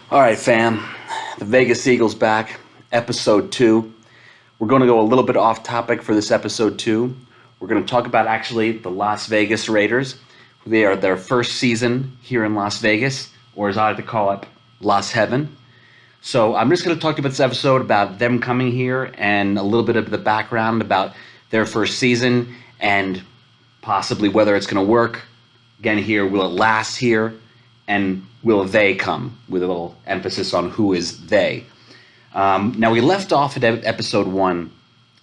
All right, fam. The Vegas Eagles back, episode 2. We're going to go a little bit off topic for this episode 2. We're going to talk about actually the Las Vegas Raiders. They are their first season here in Las Vegas, or as I like to call it, Las Heaven. So I'm just going to talk to you about this episode about them coming here and a little bit of the background about their first season and possibly whether it's going to work. Again, here, will it last here? And will they come? With a little emphasis on who is they. Now, we left off at episode 1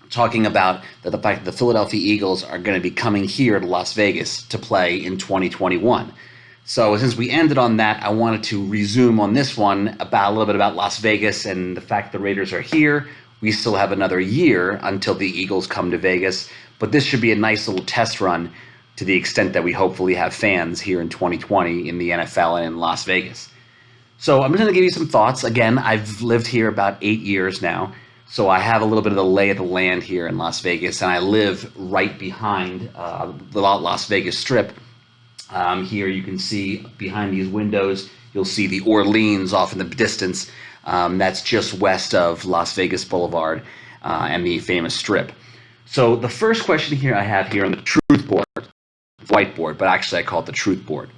talking about the fact that the Philadelphia Eagles are going to be coming here to Las Vegas to play in 2021. So since we ended on that, I wanted to resume on this one about a little bit about Las Vegas and the fact the Raiders are here. We still have another year until the Eagles come to Vegas, but this should be a nice little test run to the extent that we hopefully have fans here in 2020 in the NFL and in Las Vegas. So I'm just going to give you some thoughts. Again, I've lived here about 8 years now, so I have a little bit of the lay of the land here in Las Vegas, and I live right behind the Las Vegas Strip. Here you can see behind these windows, you'll see the Orleans off in the distance. That's just west of Las Vegas Boulevard and the famous Strip. So the first question here I have here on the truth board, whiteboard, but actually I call it the truth board.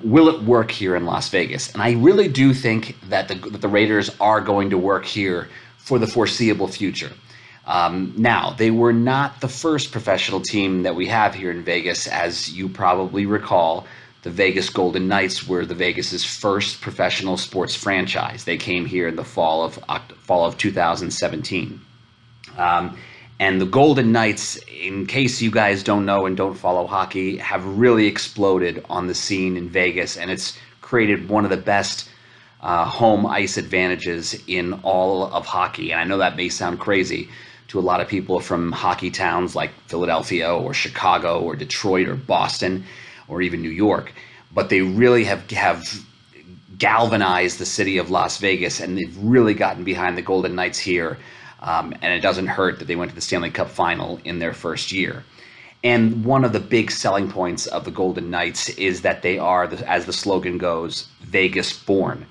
Will it work here in Las Vegas? And I really do think that the Raiders are going to work here for the foreseeable future. Now, they were not the first professional team that we have here in Vegas. As you probably recall, the Vegas Golden Knights were the Vegas's first professional sports franchise. They came here in the fall of 2017. And the Golden Knights, in case you guys don't know and don't follow hockey, have really exploded on the scene in Vegas, and it's created one of the best home ice advantages in all of hockey. And I know that may sound crazy to a lot of people from hockey towns like Philadelphia or Chicago or Detroit or Boston or even New York, but they really have galvanized the city of Las Vegas, and they've really gotten behind the Golden Knights here. And it doesn't hurt that they went to the Stanley Cup final in their first year. And one of the big selling points of the Golden Knights is that they are, as the slogan goes, Vegas born.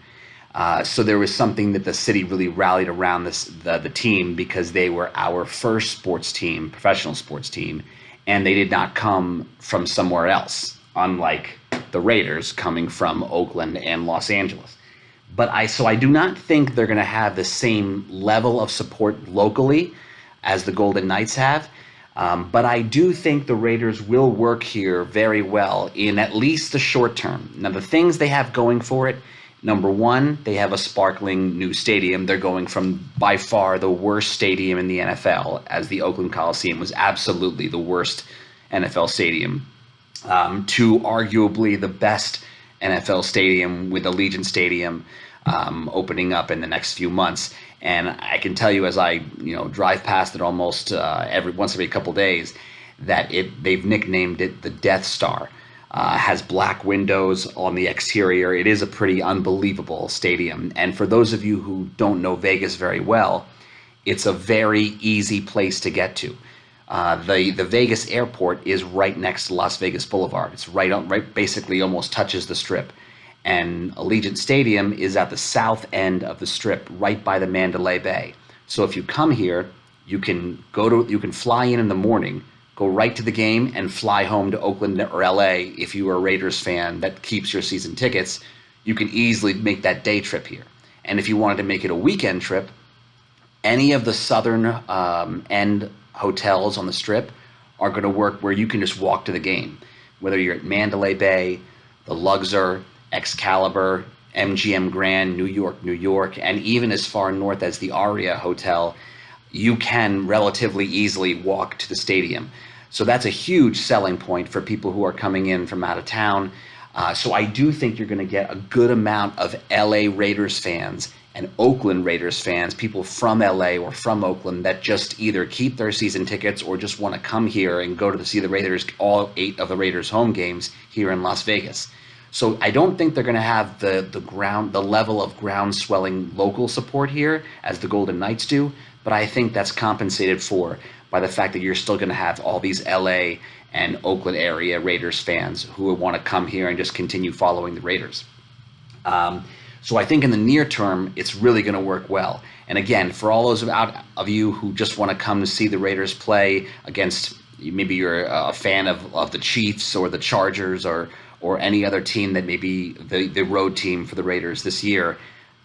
So there was something that the city really rallied around the team, because they were our first sports team, professional sports team, and they did not come from somewhere else, unlike the Raiders coming from Oakland and Los Angeles. But I do not think they're going to have the same level of support locally as the Golden Knights have. But I do think the Raiders will work here very well in at least the short term. Now, the things they have going for it, number one, they have a sparkling new stadium. They're going from by far the worst stadium in the NFL, as the Oakland Coliseum was absolutely the worst NFL stadium, to arguably the best NFL stadium with Allegiant Stadium opening up in the next few months. And I can tell you, as I drive past it almost every couple days, that they've nicknamed it the Death Star. Has black windows on the exterior. It is a pretty unbelievable stadium. And for those of you who don't know Vegas very well, it's a very easy place to get to. The Vegas airport is right next to Las Vegas Boulevard. It's right basically almost touches the Strip. And Allegiant Stadium is at the south end of the Strip, right by the Mandalay Bay. So if you come here, you can fly in the morning, go right to the game, and fly home to Oakland or LA. If you are a Raiders fan that keeps your season tickets, you can easily make that day trip here. And if you wanted to make it a weekend trip, any of the southern end hotels on the Strip are going to work where you can just walk to the game. Whether you're at Mandalay Bay, the Luxor, Excalibur, MGM Grand, New York, and even as far north as the Aria Hotel, you can relatively easily walk to the stadium. So that's a huge selling point for people who are coming in from out of town. So I do think you're going to get a good amount of LA Raiders fans and Oakland Raiders fans, people from LA or from Oakland that just either keep their season tickets or just want to come here and go to see the Raiders, all 8 of the Raiders home games here in Las Vegas. So I don't think they're going to have the level of ground swelling local support here as the Golden Knights do, but I think that's compensated for by the fact that you're still going to have all these LA and Oakland area Raiders fans who would want to come here and just continue following the Raiders. So I think in the near term, it's really going to work well. And again, for all those of you who just want to come to see the Raiders play against, maybe you're a fan of the Chiefs or the Chargers or any other team that may be the road team for the Raiders this year,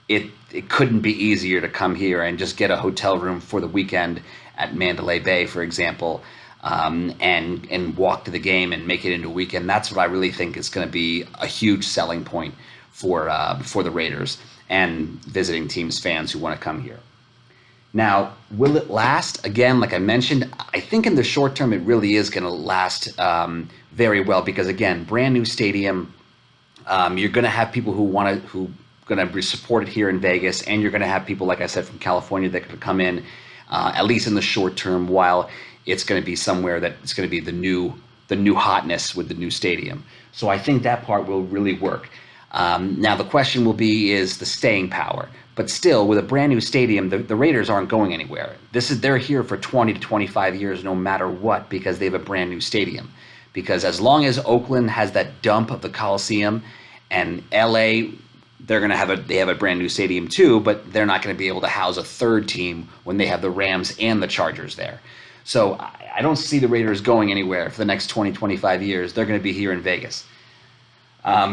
it couldn't be easier to come here and just get a hotel room for the weekend at Mandalay Bay, for example, and walk to the game and make it into a weekend. That's what I really think is going to be a huge selling point for the Raiders and visiting teams fans who want to come here. Now, will it last? Again, like I mentioned, I think in the short term it really is going to last very well because, again, brand new stadium. You're going to have people who going to be supported here in Vegas, and you're going to have people, like I said, from California that could come in, at least in the short term, while it's going to be somewhere that it's going to be the new hotness with the new stadium. So I think that part will really work. Now the question will be is the staying power. But still, with a brand new stadium, the Raiders aren't going anywhere. They're here for 20 to 25 years no matter what because they have a brand new stadium. Because as long as Oakland has that dump of the Coliseum and LA, they have a brand new stadium too, but they're not going to be able to house a third team when they have the Rams and the Chargers there. So I don't see the Raiders going anywhere for the next 20, 25 years. They're going to be here in Vegas.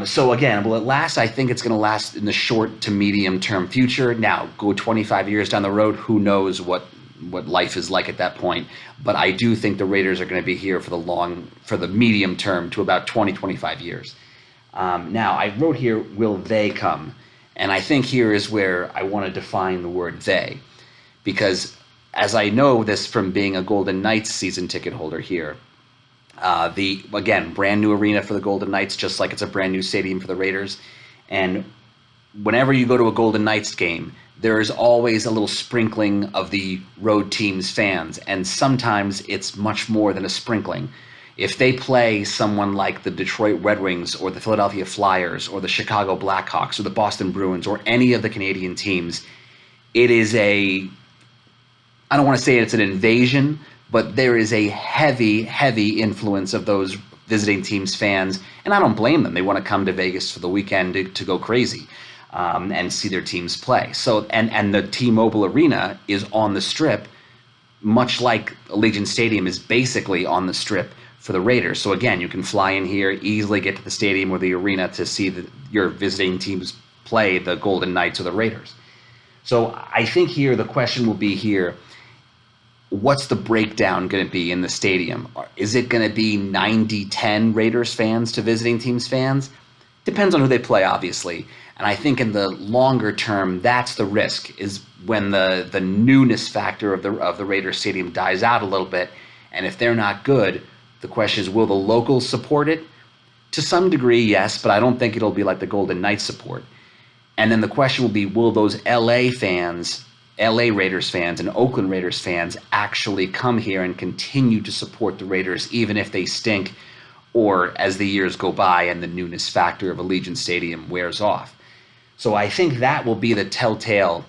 So again, will it last? I think it's going to last in the short to medium term future. Now, go 25 years down the road, who knows what life is like at that point. But I do think the Raiders are going to be here for the medium term to about 20, 25 years. Now, I wrote here, will they come? And I think here is where I want to define the word they. Because as I know this from being a Golden Knights season ticket holder here, again, brand new arena for the Golden Knights, just like it's a brand new stadium for the Raiders. And whenever you go to a Golden Knights game, there is always a little sprinkling of the road team's fans. And sometimes it's much more than a sprinkling. If they play someone like the Detroit Red Wings or the Philadelphia Flyers or the Chicago Blackhawks or the Boston Bruins or any of the Canadian teams, it is I don't want to say it's an invasion, but there is a heavy, heavy influence of those visiting teams' fans. And I don't blame them. They want to come to Vegas for the weekend to go crazy and see their teams play. So, and the T-Mobile Arena is on the Strip, much like Allegiant Stadium is basically on the Strip for the Raiders. So again, you can fly in here, easily get to the stadium or the arena to see your visiting teams play, the Golden Knights or the Raiders. So I think here the question will be here, what's the breakdown going to be in the stadium? Is it going to be 90-10 Raiders fans to visiting teams fans? Depends on who they play, obviously. And I think in the longer term, that's the risk, is when the newness factor of the Raiders stadium dies out a little bit. And if they're not good, the question is, will the locals support it? To some degree, yes, but I don't think it'll be like the Golden Knights support. And then the question will be, will those LA Raiders fans and Oakland Raiders fans actually come here and continue to support the Raiders even if they stink, or as the years go by and the newness factor of Allegiant Stadium wears off? So I think that will be the telltale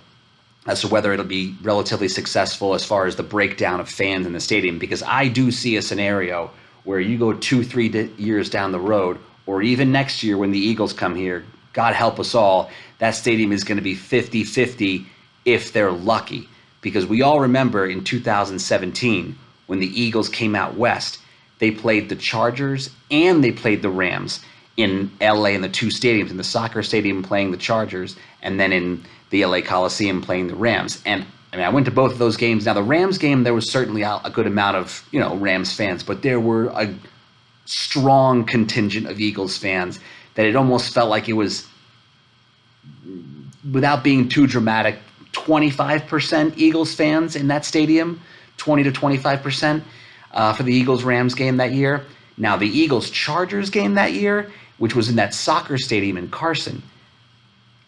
as to whether it'll be relatively successful as far as the breakdown of fans in the stadium, because I do see a scenario where you go 2-3 years down the road, or even next year when the Eagles come here, God help us all, that stadium is going to be 50-50 if they're lucky. Because we all remember in 2017, when the Eagles came out west, they played the Chargers and they played the Rams in LA in the two stadiums, in the soccer stadium playing the Chargers, and then in the LA Coliseum playing the Rams. And I mean, I went to both of those games. Now, the Rams game, there was certainly a good amount of, Rams fans, but there were a strong contingent of Eagles fans that it almost felt like it was, without being too dramatic, 25% Eagles fans in that stadium, 20 to 25% for the Eagles-Rams game that year. Now, the Eagles-Chargers game that year, which was in that soccer stadium in Carson,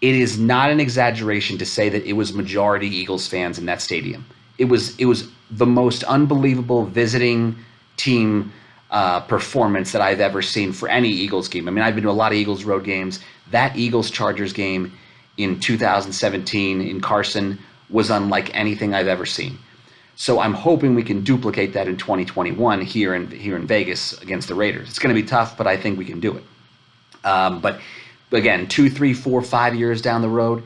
it is not an exaggeration to say that it was majority Eagles fans in that stadium. It was the most unbelievable visiting team performance that I've ever seen for any Eagles game. I mean, I've been to a lot of Eagles road games. That Eagles-Chargers game in 2017 in Carson was unlike anything I've ever seen. So I'm hoping we can duplicate that in 2021 here in Vegas against the Raiders. It's going to be tough, but I think we can do it. But again, 2, 3, 4, 5 years down the road,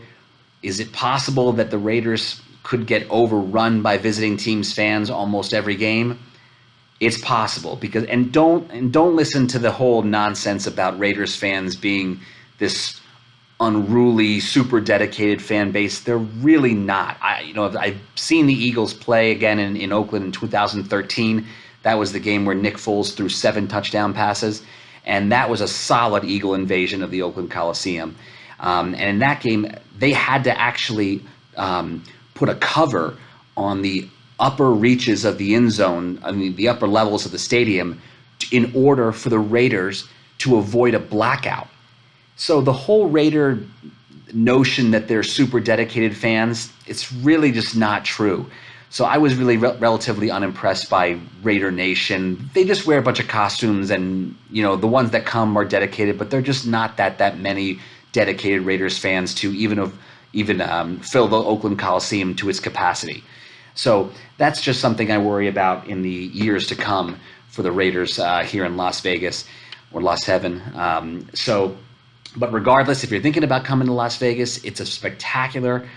is it possible that the Raiders could get overrun by visiting teams' fans almost every game? It's possible, because don't listen to the whole nonsense about Raiders fans being this unruly, super dedicated fan base. They're really not. I've seen the Eagles play again in Oakland in 2013. That was the game where Nick Foles threw 7 touchdown passes, and that was a solid Eagle invasion of the Oakland Coliseum. And in that game, they had to actually put a cover on the upper reaches of the end zone, I mean, the upper levels of the stadium, in order for the Raiders to avoid a blackout. So the whole Raider notion that they're super dedicated fans, it's really just not true. So I was really relatively unimpressed by Raider Nation. They just wear a bunch of costumes, and the ones that come are dedicated, but they're just not that many dedicated Raiders fans to even fill the Oakland Coliseum to its capacity. So that's just something I worry about in the years to come for the Raiders here in Las Vegas, or Las Heaven. But regardless, if you're thinking about coming to Las Vegas, it's a spectacular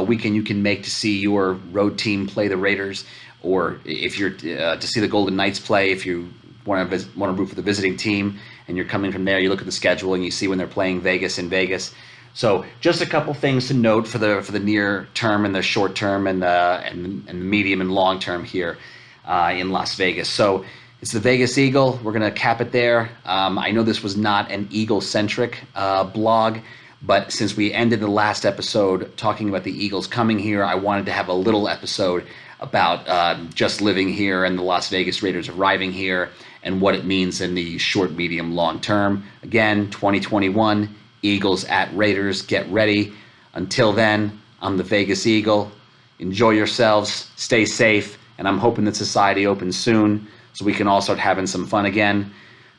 weekend you can make to see your road team play the Raiders, or if you're to see the Golden Knights play, if you want to root for the visiting team and you're coming from there, you look at the schedule and you see when they're playing Vegas in Vegas. So just a couple things to note for the near term and the short term and the medium and long term here in Las Vegas. So it's the Vegas Eagle. We're going to cap it there. I know this was not an Eagle-centric blog, but since we ended the last episode talking about the Eagles coming here, I wanted to have a little episode about just living here and the Las Vegas Raiders arriving here and what it means in the short, medium, long term. Again, 2021. Eagles at Raiders. Get ready. Until then, I'm the Vegas Eagle. Enjoy yourselves. Stay safe. And I'm hoping that society opens soon so we can all start having some fun again.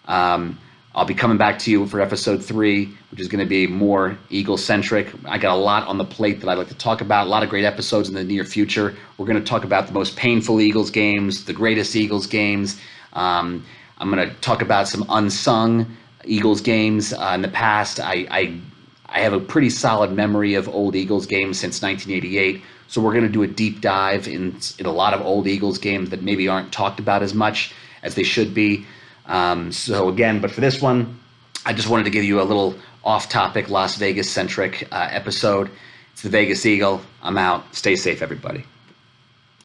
I'll be coming back to you for episode 3, which is going to be more Eagle-centric. I got a lot on the plate that I'd like to talk about, a lot of great episodes in the near future. We're going to talk about the most painful Eagles games, the greatest Eagles games. I'm going to talk about some unsung Eagles games in the past. I have a pretty solid memory of old Eagles games since 1988, so we're going to do a deep dive in a lot of old Eagles games that maybe aren't talked about as much as they should be. So again, but for this one, I just wanted to give you a little off-topic Las Vegas-centric episode. It's the Vegas Eagle. I'm out. Stay safe, everybody.